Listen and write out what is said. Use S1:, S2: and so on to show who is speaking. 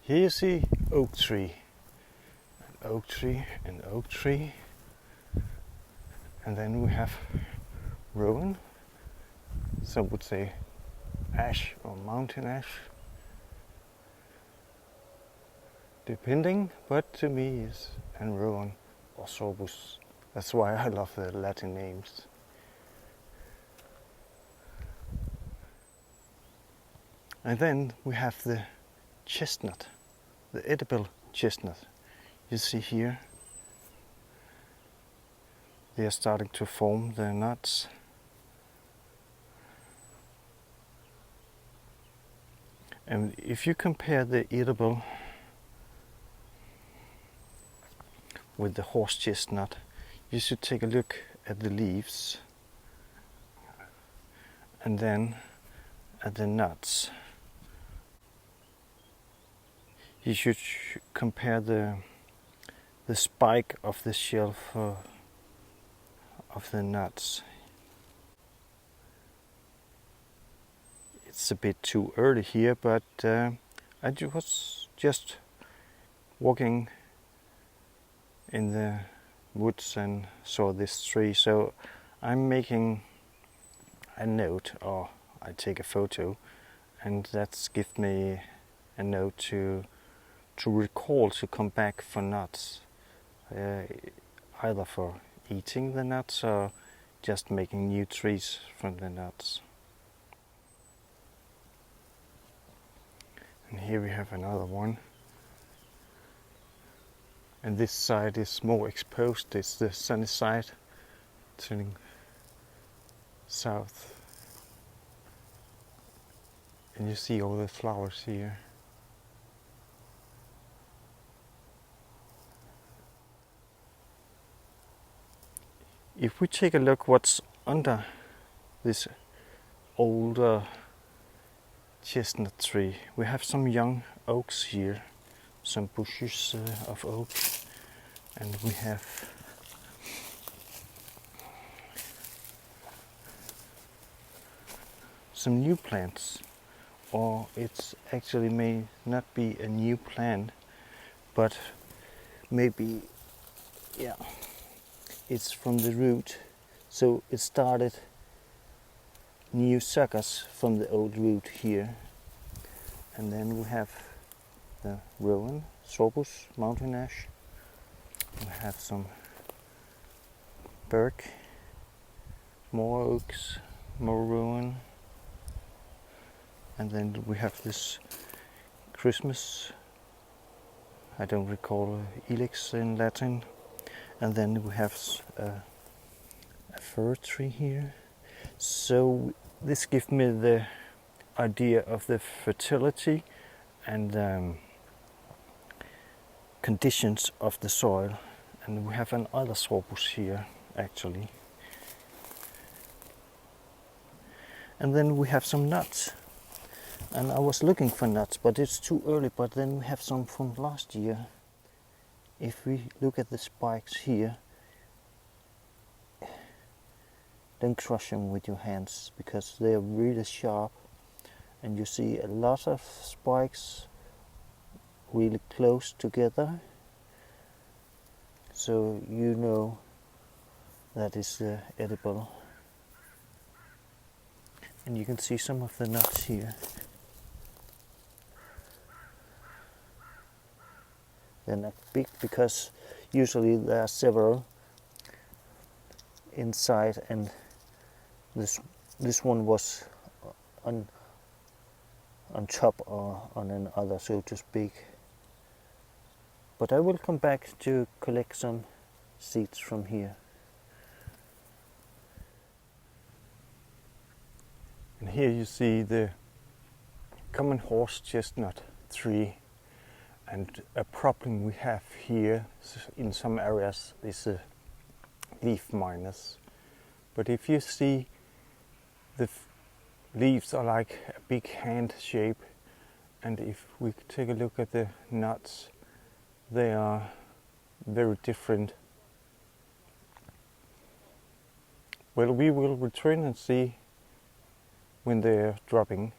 S1: Here you see oak tree, an oak tree, an oak tree, and then we have rowan. Some would say ash or mountain ash, depending, but to me is and rowan or sorbus. That's why I love the Latin names. And then we have the chestnut, the edible chestnut. You see here, they are starting to form their nuts. And if you compare the edible with the horse chestnut, you should take a look at the leaves and then at the nuts. You should compare the spike of the shelf of the nuts. It's a bit too early here, but I was just walking in the woods and saw this tree, so I'm making a note, or I take a photo, and that's give me a note to recall to come back for nuts, either for eating the nuts or just making new trees from the nuts. And here we have another one. And this side is more exposed, it's the sunny side, turning south. And you see all the flowers here. If we take a look what's under this older chestnut tree, we have some young oaks here, some bushes of oak, and we have some new plants, or it's actually may not be a new plant, but maybe, yeah, it's from the root, so it started new suckers from the old root here. And then we have the rowan, sorbus, mountain ash. We have some birk, more oaks, more rowan, and then we have this Christmas, I don't recall ilex in Latin. And then we have a fir tree here. So this gives me the idea of the fertility and conditions of the soil. And we have another sorbus here, actually. And then we have some nuts. And I was looking for nuts, but it's too early. But then we have some from last year. If we look at the spikes here, don't crush them with your hands because they are really sharp, and you see a lot of spikes really close together, so you know that is edible. And you can see some of the nuts here. They're not big because usually there are several inside, and this one was on top or on another, so to speak. But I will come back to collect some seeds from here. And here you see the common horse chestnut tree. And a problem we have here in some areas is leaf minus. But if you see, the leaves are like a big hand shape, and if we take a look at the nuts, they are very different. Well, we will return and see when they are dropping.